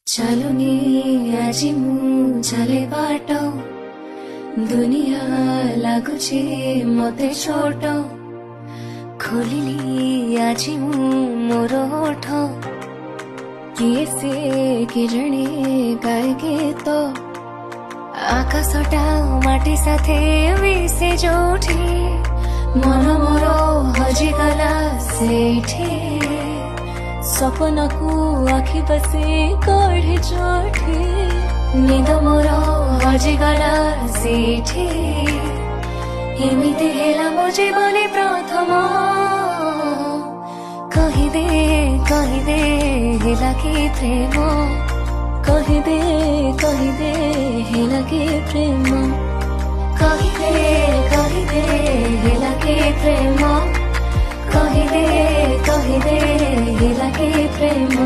ଚାଲୁନି ଆଜି ମୁଁ ଚାଲେ ବାଟ, ଦୁନିଆ ଲାଗୁଛି ମତେ ଛୋଟ। ଖୋଲିଲି ଆଜି ମୁଁ ମୋର ଓଠ, କିଏ ସେ କେଜାଣି ଗାଏ ଗୀତ। ଆକାଶଟା ମାଟି ସାଥେ ମିଶେ ଯୋଉଠି, ମନ ମୋର ହଜିଗଲା ସେଇଠି। ସପନକୁ ଆଖି ବସି କଢ଼େ ଯୋଉଠି, ନିଦ ମୋର ହଜିଗଲା ସେଇଠି। ଏମିତି ହେଲା ମୋ ଜୀବନରେ ପ୍ରଥମ, କହିଦେ କହିଦେ ହେଲା କି ପ୍ରେମ, କହିଦେ କହିଦେ ହେଲା କି ପ୍ରେମ, କହିଦେ କହିଦେ ହେଲା କି ପ୍ରେମ, କହିଦେ କହିଦେ ହେଲା କି ପ୍ରେମ।